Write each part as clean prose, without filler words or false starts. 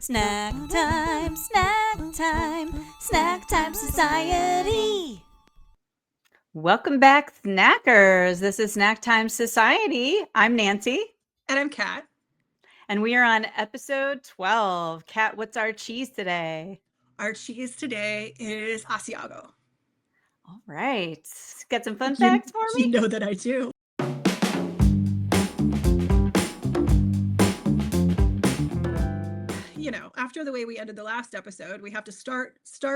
Snack time, snack time, snack time society. Welcome back, snackers. This is Snack Time Society. I'm Nancy. And I'm Kat. And we are on episode 12. Kat, what's our cheese today? Our cheese today is Asiago. All right. Got some fun facts for me? You know that I do. You know, after the way we ended the last episode, we have to start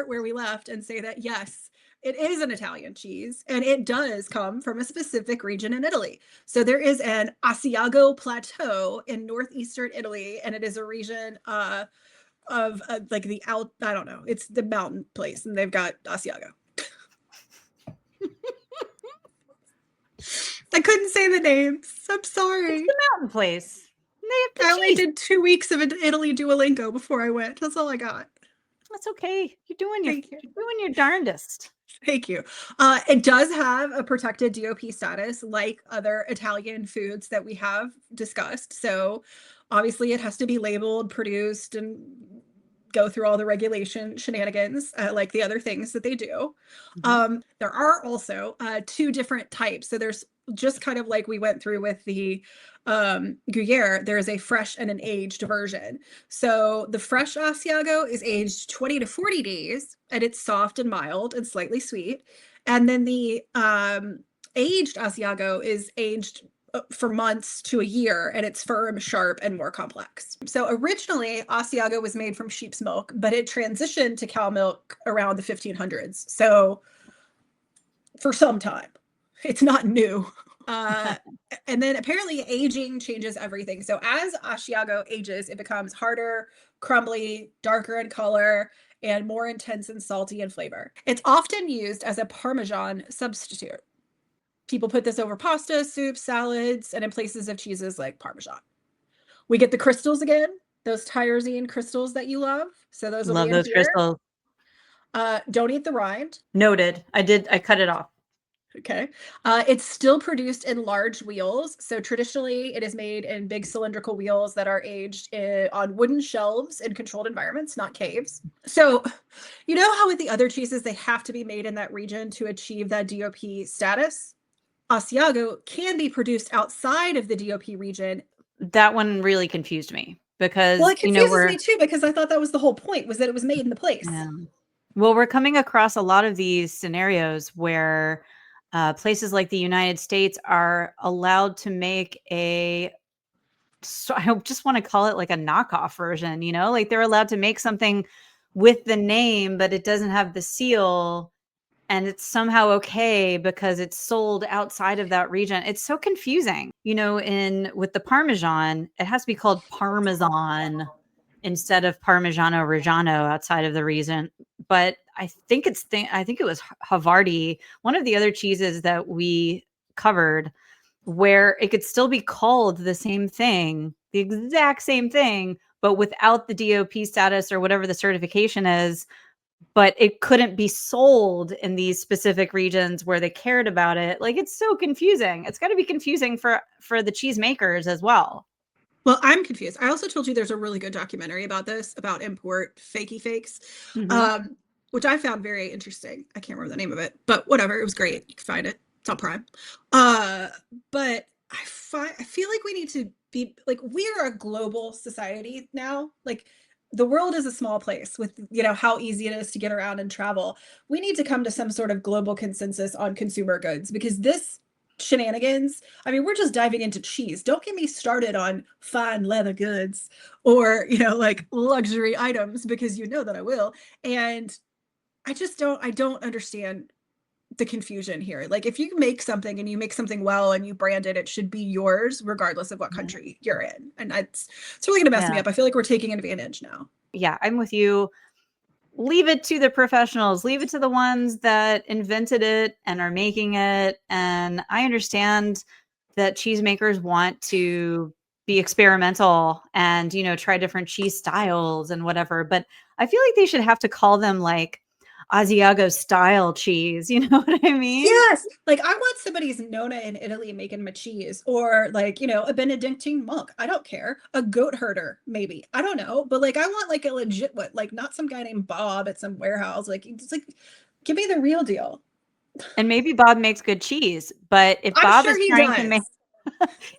where we left and say that, yes, it is an Italian cheese, and it does come from a specific region in Italy. So there is an Asiago plateau in northeastern Italy, and it is a region of like the I don't know, it's the mountain place, and they've got Asiago. I couldn't say the names. I'm sorry. It's the mountain place. I only did 2 weeks of Italy Duolingo before I went. That's all I got. That's okay. You're doing your darndest. Thank you. It does have a protected DOP status like other Italian foods that we have discussed. So obviously it has to be labeled, produced, and go through all the regulation shenanigans like the other things that they do. Mm-hmm. There are also 2 different types. So there's just kind of like we went through with the Gruyere, there is a fresh and an aged version. So the fresh Asiago is aged 20 to 40 days, and it's soft and mild and slightly sweet. And then the aged Asiago is aged for months to a year, and it's firm, sharp, and more complex. So originally, Asiago was made from sheep's milk, but it transitioned to cow milk around the 1500s. So for some time, it's not new. And then apparently aging changes everything. So as Asiago ages, it becomes harder, crumbly, darker in color, and more intense and salty in flavor. It's often used as a Parmesan substitute. People put this over pasta, soups, salads, and in places of cheeses like Parmesan. We get the crystals again, those tyrosine crystals that you love. So those will love be those here. crystals. Don't eat the rind. Noted. I cut it off. Okay. It's still produced in large wheels. So traditionally it is made in big cylindrical wheels that are aged on wooden shelves in controlled environments, not caves. So you know how with the other cheeses, they have to be made in that region to achieve that DOP status? Asiago can be produced outside of the DOP region. That one really confused me because, well, it confuses me too, because I thought that was the whole point, was that it was made in the place. Yeah. Well, we're coming across a lot of these scenarios where places like the United States are allowed to make I just want to call it like a knockoff version, you know, like they're allowed to make something with the name, but it doesn't have the seal, and it's somehow okay because it's sold outside of that region. It's so confusing, you know, with the Parmesan, it has to be called Parmesan instead of Parmigiano Reggiano outside of the region. But I think it was Havarti, one of the other cheeses that we covered, where it could still be called the same thing, the exact same thing, but without the DOP status or whatever the certification is. But it couldn't be sold in these specific regions where they cared about it. Like, it's so confusing. It's got to be confusing for the cheese makers as well. Well, I'm confused. I also told you there's a really good documentary about this, about import fakey fakes, mm-hmm. Which I found very interesting. I can't remember the name of it, but whatever. It was great. You can find it. It's on Prime. But I feel like we need to be like, we are a global society now. Like, the world is a small place with, you know, how easy it is to get around and travel. We need to come to some sort of global consensus on consumer goods, because this shenanigans, I mean, we're just diving into cheese. Don't get me started on fine leather goods or, you know, like luxury items, because you know that I will. And I don't understand the confusion here. Like, if you make something and you make something well and you brand it, it should be yours regardless of what country you're in. And it's really gonna mess me up. I feel like we're taking advantage now. Yeah, I'm with you. Leave it to the professionals. Leave it to the ones that invented it and are making it. And I understand that cheesemakers want to be experimental and, you know, try different cheese styles and whatever. But I feel like they should have to call them like Asiago style cheese. You know what I mean? Yes. Like I want somebody's Nona in Italy making my cheese, or like, a Benedictine monk. I don't care. A goat herder, maybe. I don't know. But like I want like a legit one, like not some guy named Bob at some warehouse. Like it's like give me the real deal. And maybe Bob makes good cheese, but if I'm Bob sure is he trying does. to make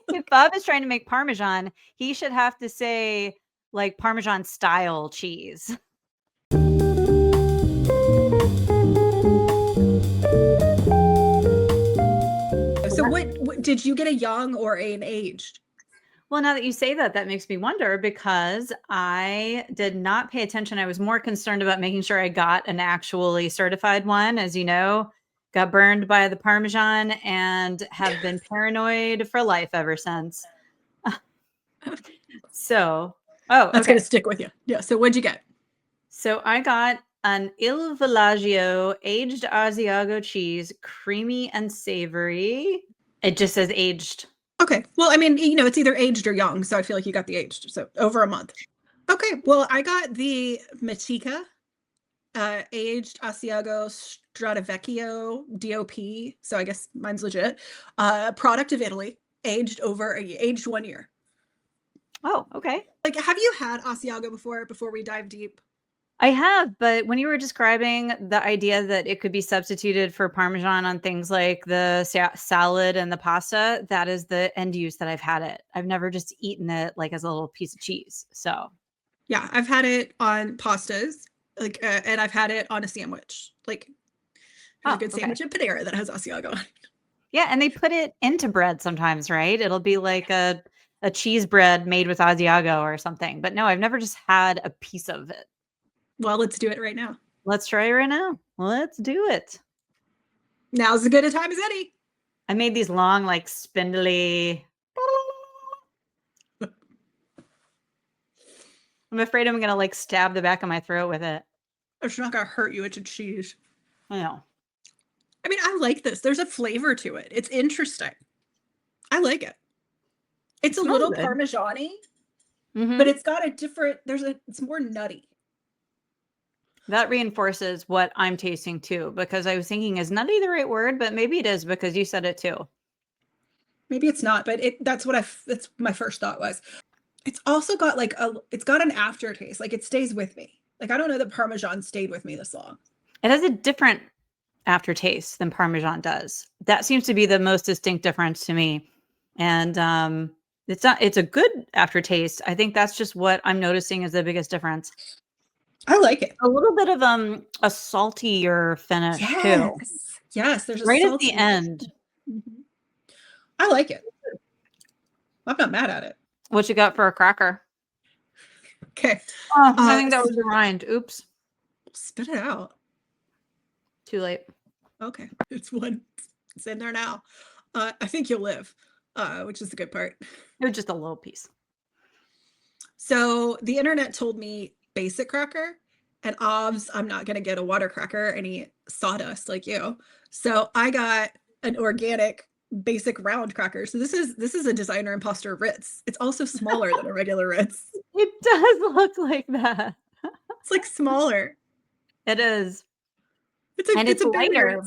if Bob is trying to make Parmesan, he should have to say like Parmesan style cheese. So what did you get, a young or an aged? Well, now that you say that, that makes me wonder because I did not pay attention. I was more concerned about making sure I got an actually certified one. As you know, got burned by the Parmesan and have been paranoid for life ever since. So, That's okay. gonna stick with you. Yeah. So what'd you get? So I got an Il Villaggio aged Asiago cheese, creamy and savory. It just says aged. Okay. Well, I mean, it's either aged or young, so I feel like you got the aged. So over a month. Okay. Well, I got the Matica aged Asiago Stradivecchio DOP. So I guess mine's legit. Product of Italy, aged 1 year. Oh, okay. Like, have you had Asiago before we dive deep? I have, but when you were describing the idea that it could be substituted for Parmesan on things like the salad and the pasta, that is the end use that I've had it. I've never just eaten it like as a little piece of cheese. So Yeah, I've had it on pastas, like, and I've had it on a sandwich. Like, there's a good sandwich at Panera that has Asiago on. Yeah, and they put it into bread sometimes, right? It'll be like a cheese bread made with Asiago or something. But no, I've never just had a piece of it. Well, let's do it right now. Let's try it right now. Let's do it. Now's as good a time as any. I made these long, like spindly. I'm afraid I'm going to like stab the back of my throat with it. It's not going to hurt you. It's a cheese. I know. I mean, I like this. There's a flavor to it. It's interesting. I like it. It's a little Parmesan-y, but it's got a different, it's more nutty. That reinforces what I'm tasting too, because I was thinking, is nutty the right word? But maybe it is because you said it too. Maybe it's not, but that's my first thought was. It's also got it's got an aftertaste. Like it stays with me. Like I don't know that Parmesan stayed with me this long. It has a different aftertaste than Parmesan does. That seems to be the most distinct difference to me. And it's a good aftertaste. I think that's just what I'm noticing is the biggest difference. I like it. A little bit of a saltier finish too. Yes, there's right at the end. Mm-hmm. I like it. I'm not mad at it. What you got for a cracker? Okay. Oh, I think that was the rind. Oops. Spit it out. Too late. Okay. It's in there now. I think you'll live, which is the good part. It was just a little piece. So the internet told me basic cracker, and obviously I'm not going to get a water cracker, any sawdust like you. So I got an organic basic round cracker. So this is a designer imposter Ritz. It's also smaller than a regular Ritz. It does look like that. It's like smaller. It is. It's a lighter.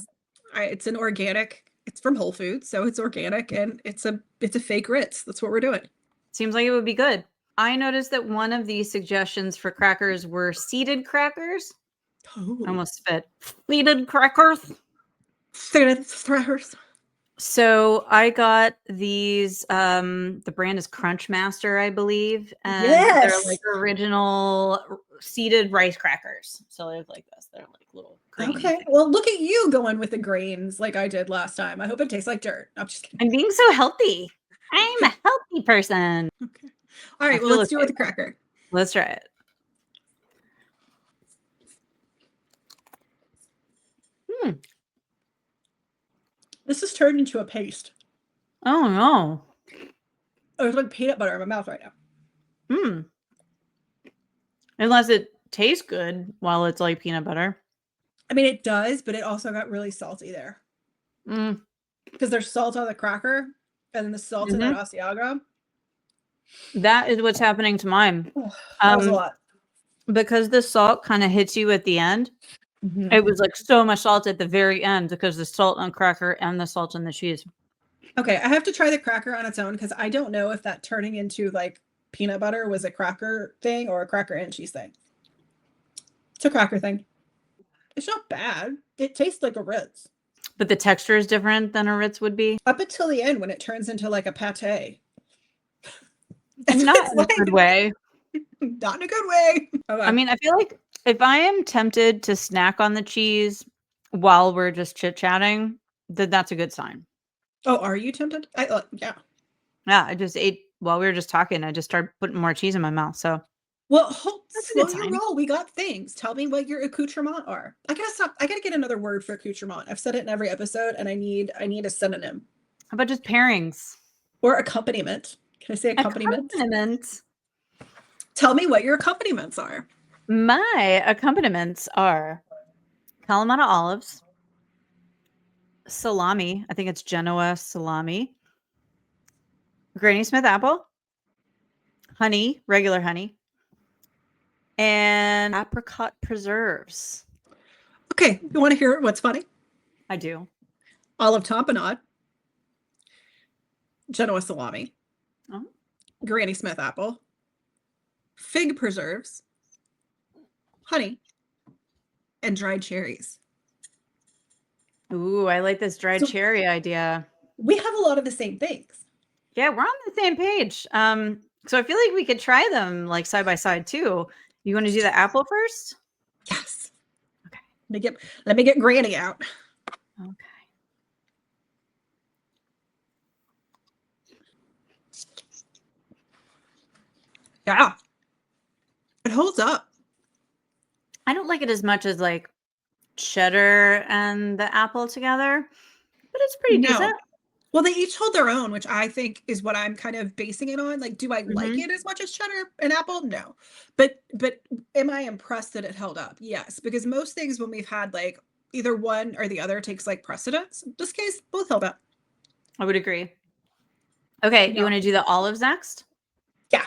It's an organic. It's from Whole Foods, so it's organic, and it's a fake Ritz. That's what we're doing. Seems like it would be good. I noticed that one of the suggestions for crackers were seeded crackers. Oh. Almost fit. Seeded crackers. Seeded crackers. So I got these. The brand is Crunchmaster, I believe, and they're like original seeded rice crackers. So they're like this. They're like little. Okay. Things. Well, look at you going with the grains like I did last time. I hope it tastes like dirt. I'm just kidding. I'm being so healthy. I'm a healthy person. Okay. All right. Well, let's do it with the cracker. Let's try it. This has turned into a paste. Oh no! There's like peanut butter in my mouth right now. Unless it tastes good while it's like peanut butter. I mean, it does, but it also got really salty there. Because there's salt on the cracker, and then the salt in that Asiago. That is what's happening to mine. That was a lot. Because the salt kind of hits you at the end. Mhm. It was like so much salt at the very end because the salt on cracker and the salt on the cheese. Okay, I have to try the cracker on its own because I don't know if that turning into like peanut butter was a cracker thing or a cracker and cheese thing. It's a cracker thing. It's not bad. It tastes like a Ritz. But the texture is different than a Ritz would be. Up until the end when it turns into like a pate. Not in a good way. Not in a good way. Okay. I mean, I feel like if I am tempted to snack on the cheese while we're just chit-chatting, then that's a good sign. Oh, are you tempted? Yeah. Yeah, I just ate while we were just talking. I just started putting more cheese in my mouth. So Well, that's a slow good your sign. roll. We got things. Tell me what your accoutrement are. I gotta stop. I gotta get another word for accoutrement. I've said it in every episode, and I need a synonym How about just pairings? or accompaniment. Can I say accompaniment? Accompaniments. Tell me what your accompaniments are. My accompaniments are Kalamata olives, salami. I think it's Genoa salami, Granny Smith apple, honey, regular honey, and apricot preserves. Okay, you want to hear what's funny? I do. Olive tapenade, Genoa salami, Oh. Granny Smith apple, fig preserves, honey, and dried cherries. Ooh, I like this dried So- cherry idea. We have a lot of the same things. Yeah, we're on the same page. So I feel like we could try them like side by side too. You want to do the apple first? Yes. Okay. Let me get Granny out. Okay. Yeah. It holds up. I don't like it as much as like cheddar and the apple together, but it's pretty No. decent. Well, they each hold their own, which I think is what I'm kind of basing it on. Like, do I like Mhm. it as much as cheddar and apple? No. But am I impressed that it held up? Yes, because most things when we've had like either one or the other takes like precedence. In this case, both held up. I would agree. Okay, you Yeah. want to do the olives next? Yeah.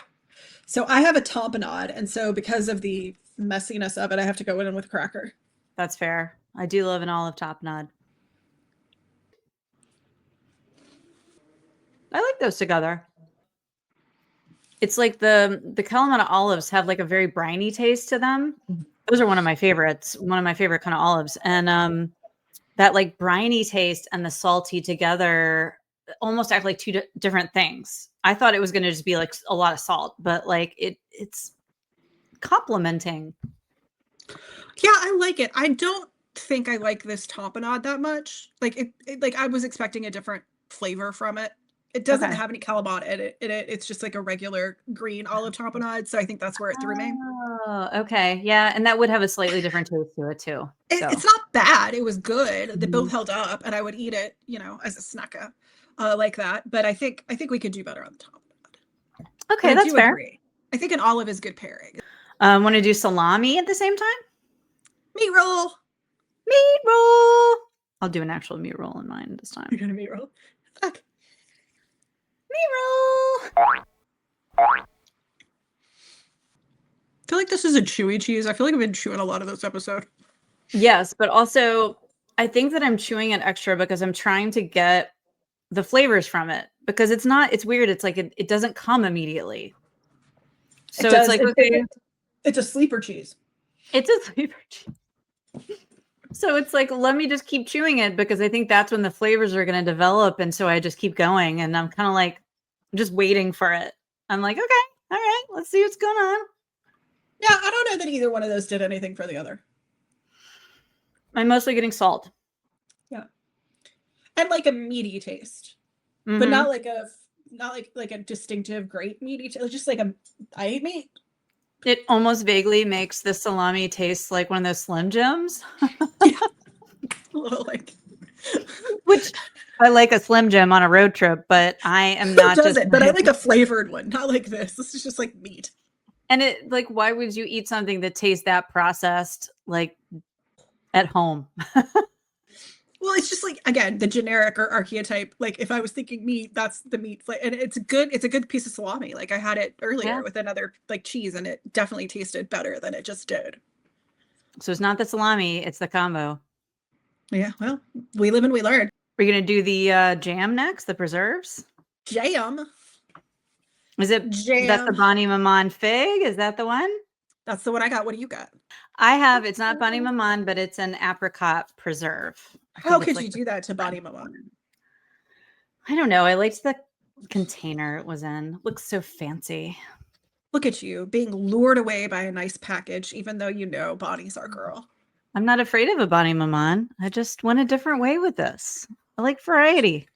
So I have a tapenade, and so because of the messiness of it, I have to go in with cracker. That's fair. I do love an olive tapenade. I like those together. It's like the Kalamata olives have like a very briny taste to them. Those are one of my favorites, one of my favorite kind of olives. And that like briny taste and the salty together almost act like two different things. I thought it was going to just be like a lot of salt, but like it's complementing. Yeah, I like it. I don't think I like this tapenade that much. Like like I was expecting a different flavor from it. It doesn't Okay. have any calabat in it. It's just like a regular green olive tapenade. So I think that's where it threw me. Oh, okay. Yeah, and that would have a slightly different taste to it too. So It's not bad. It was good. They both Mhm. held up, and I would eat it, as a snacker, like that. But I think we could do better on the tapenade. But Okay, I that's do fair. agree. I think an olive is good pairing. Want to do salami at the same time? Meat roll. Meat roll. I'll do an actual meat roll in mine this time. You're gonna meat roll. Fuck. Meat roll. I feel like this is a chewy cheese. I feel like I've been chewing a lot of this episode. Yes, but also I think that I'm chewing it extra because I'm trying to get the flavors from it because it's weird. It's like it doesn't come immediately. So it's like, okay, It's a sleeper cheese. it's a sleeper cheese. So it's like, let me just keep chewing it because I think that's when the flavors are going to develop. And so I just keep going and I'm kind of like, just waiting for it. I'm like, okay, all right, let's see what's going on. Yeah, I don't know that either one of those did anything for the other. I'm mostly getting salt. Yeah. And like a meaty taste, but Mhm. not like a distinctive great meaty taste. Just like I ate meat. It almost vaguely makes the salami taste like one of those Slim Jims, Yeah. A little like which I like a Slim Jim on a road trip, but I am who not does just it? But I like a flavored one, not like this. This is just like meat. And it like, why would you eat something that tastes that processed like at home? Well, it's just like again the generic or archetype. Like if I was thinking meat, that's the meat. And it's a good piece of salami. Like I had it earlier Yeah. with another like cheese, and it definitely tasted better than it just did. So it's not the salami, it's the combo. Yeah, well, we live and we learn. We're going to do the jam next, the preserves. Jam. That's the Bonnie Maman fig? Is that the one? That's the one I got. What do you got? It's not Bonnie Maman, but it's an apricot preserve. How could you do that to Bonnie Maman? I don't know. I liked the container it was in. Looks so fancy. Look at you being lured away by a nice package, even though you know Bonnie's our girl. I'm not afraid of a Bonnie Maman. I just went a different way with this. I like variety.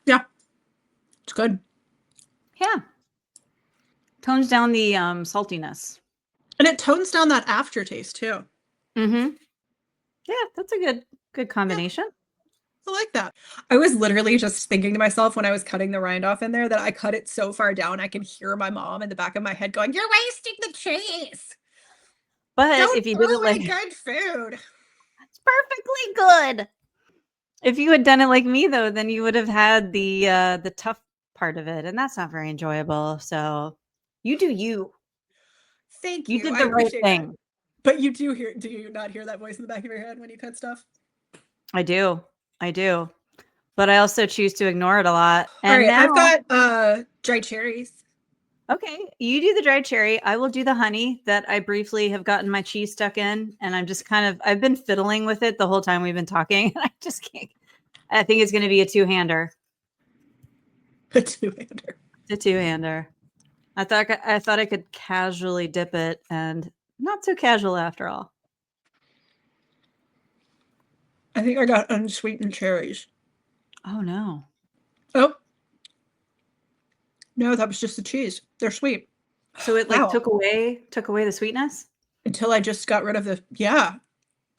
Yeah, it's good. Yeah. Tones down the saltiness. And it tones down that aftertaste too. Mm-hmm. Yeah, that's a good combination. Yeah, I like that. I was literally just thinking to myself when I was cutting the rind off in there that I cut it so far down I can hear my mom in the back of my head going, "You're wasting the cheese." But Don't if you did it like good food. it's perfectly good. If you had done it like me though, then you would have had the tough part of it, and that's not very enjoyable. So you do you. Thank You you. did I the right appreciate thing. that. But do you not hear that voice in the back of your head when you cut stuff? I do. But I also choose to ignore it a lot. All And right, now, I've got dried cherries. okay, you do the dried cherry. I will do the honey that I briefly have gotten my cheese stuck in. And I'm just I've been fiddling with it the whole time we've been talking. I just can't. I think it's going to be a two-hander. A two-hander. It's a two-hander. I thought I could casually dip it, and not so casual after all. I think I got unsweetened cherries. Oh no. Oh. No, that was just the cheese. They're sweet. So it Wow. took away the sweetness? Until I just got rid of I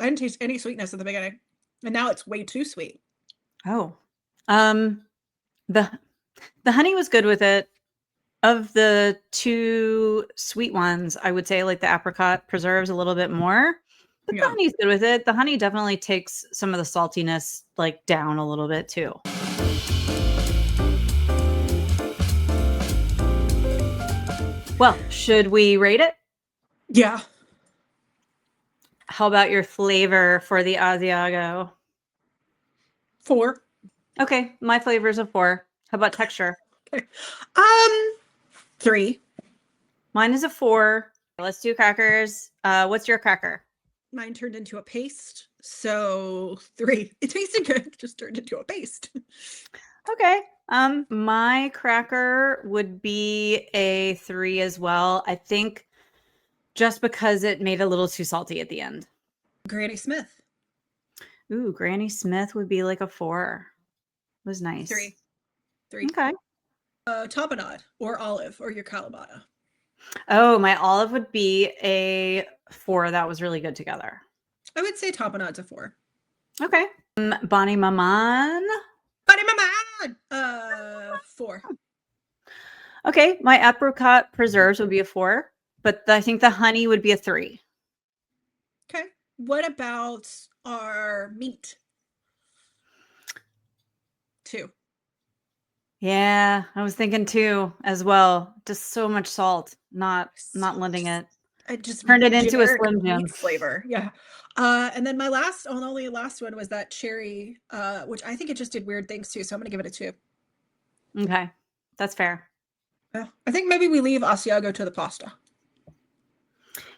didn't taste any sweetness at the beginning. And now it's way too sweet. Oh. The honey was good with it. Of the two sweet ones, I would say like the apricot preserves a little bit more. But the honey's good with it. The honey definitely takes some of the saltiness down a little bit too. Well, should we rate it? Yeah. How about your flavor for the Asiago? 4. Okay, my flavor is a 4. How about texture? Okay. 3. Mine is a 4. Let's do crackers. What's your cracker? Mine turned into a paste, so 3. It tasted good, just turned into a paste. Okay. My cracker would be a 3 as well. I think just because it made a little too salty at the end. Granny Smith. Ooh, Granny Smith would be like a 4. It was nice. 3. Okay. Tapenade or olive or your Kalamata. Oh, my olive would be a 4. That was really good together. I would say tapenade's a 4. Okay. Bonnie Maman. Bonnie Maman! 4. Okay, my apricot preserves would be a 4, but I think the honey would be a 3. Okay. What about our meat? 2. Yeah, I was thinking 2 as well. Just so much salt, not lending it. I just turned it into a Slim Jim flavor. Yeah. And then my only last one was that cherry, which I think it just did weird things too. So I'm going to give it a 2. Okay. That's fair. Yeah. I think maybe we leave Asiago to the pasta.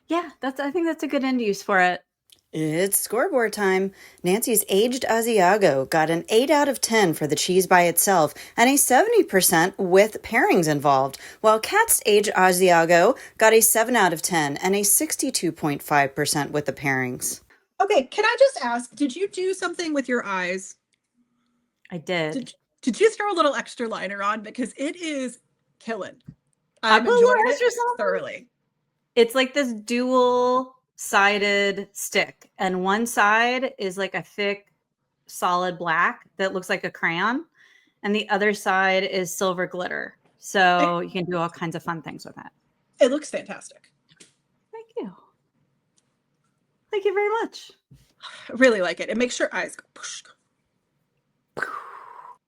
Yeah, I think that's a good end use for it. It's scoreboard time. Nancy's aged Asiago got an 8 out of 10 for the cheese by itself and a 70% with pairings involved, while Kat's aged Asiago got a 7 out of 10 and a 62.5% with the pairings. Okay, can I just ask, did you do something with your eyes? I did. Did you throw a little extra liner on? Because it is killing. I'm enjoying it thoroughly. It's like this dual-sided stick, and one side is like a thick, solid black that looks like a crayon, and the other side is silver glitter. So you can do all kinds of fun things with that. It looks fantastic. Thank you. Thank you very much. I really like it. It makes your eyes go.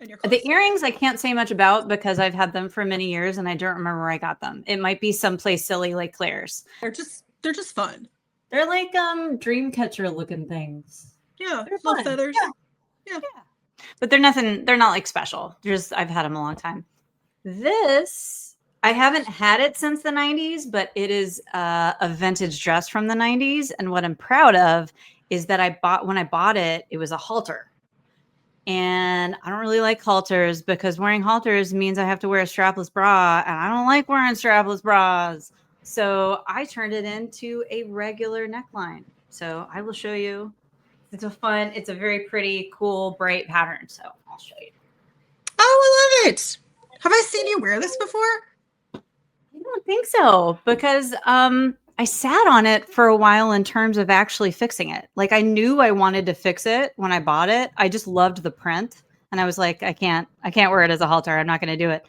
And your The clothes. earrings I can't say much about because I've had them for many years and I don't remember where I got them. It might be someplace silly like Claire's. They're just fun. They're like dream catcher looking things. Yeah, They're little fun. feathers. Yeah. But they're not like special. I've had them a long time. This I haven't had it since the 90s, but it is a vintage dress from the 90s. And what I'm proud of is that when I bought it, it was a halter. And I don't really like halters because wearing halters means I have to wear a strapless bra. And I don't like wearing strapless bras. So I turned it into a regular neckline. So I will show you. It's a very pretty, cool, bright pattern. So I'll show you. Oh, I love it. Have I seen you wear this before? I don't think so because I sat on it for a while in terms of actually fixing it. Like I knew I wanted to fix it when I bought it. I just loved the print and I was like, I can't wear it as a halter. I'm not going to do it.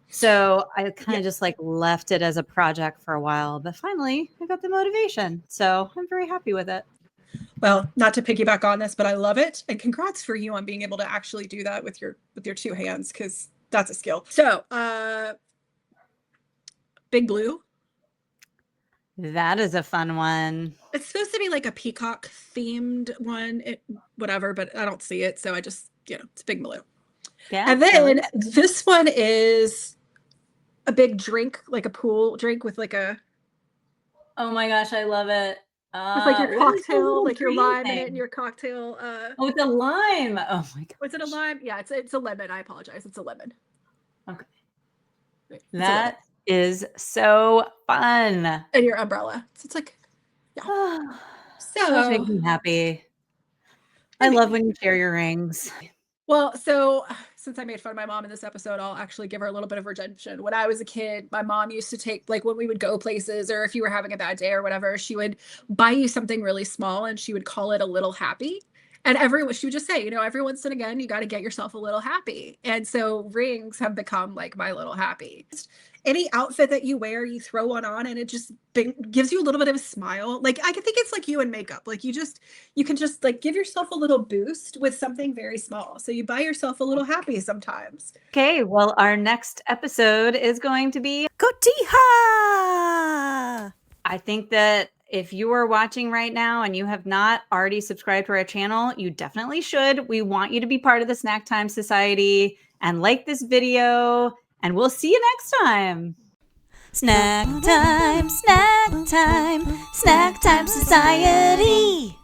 So I kind of just like left it as a project for a while, but finally I got the motivation. So I'm very happy with it. Well, not to piggyback on this, but I love it. And congrats for you on being able to actually do that with your two hands, because that's a skill. So Big Blue. That is a fun one. It's supposed to be like a peacock themed one, whatever, but I don't see it. So I just, it's Big Blue. Yeah. And then this one is a big drink, like a pool drink with like a. Oh my gosh, I love it. It's like your cocktail, like your lime in it and your cocktail. Oh, it's a lime. Oh my god. Was it a lime? Yeah, it's a lemon. I apologize. It's a lemon. Okay. That is so fun. And your umbrella. So it's like, yeah. So makes me happy. I love when you share your rings. Well, so since I made fun of my mom in this episode, I'll actually give her a little bit of redemption. When I was a kid, my mom used to take, like when we would go places or if you were having a bad day or whatever, she would buy you something really small and she would call it a little happy. And she would just say, every once and again, you got to get yourself a little happy. And so rings have become like my little happy. Any outfit that you wear, you throw one on and it just gives you a little bit of a smile. Like I think it's like you and makeup. Like you can just like give yourself a little boost with something very small. So you buy yourself a little happy sometimes. Okay, well, our next episode is going to be Kotiha! I think that if you are watching right now and you have not already subscribed to our channel, you definitely should. We want you to be part of the Snack Time Society and like this video, and we'll see you next time. Snack time, snack time, snack time society.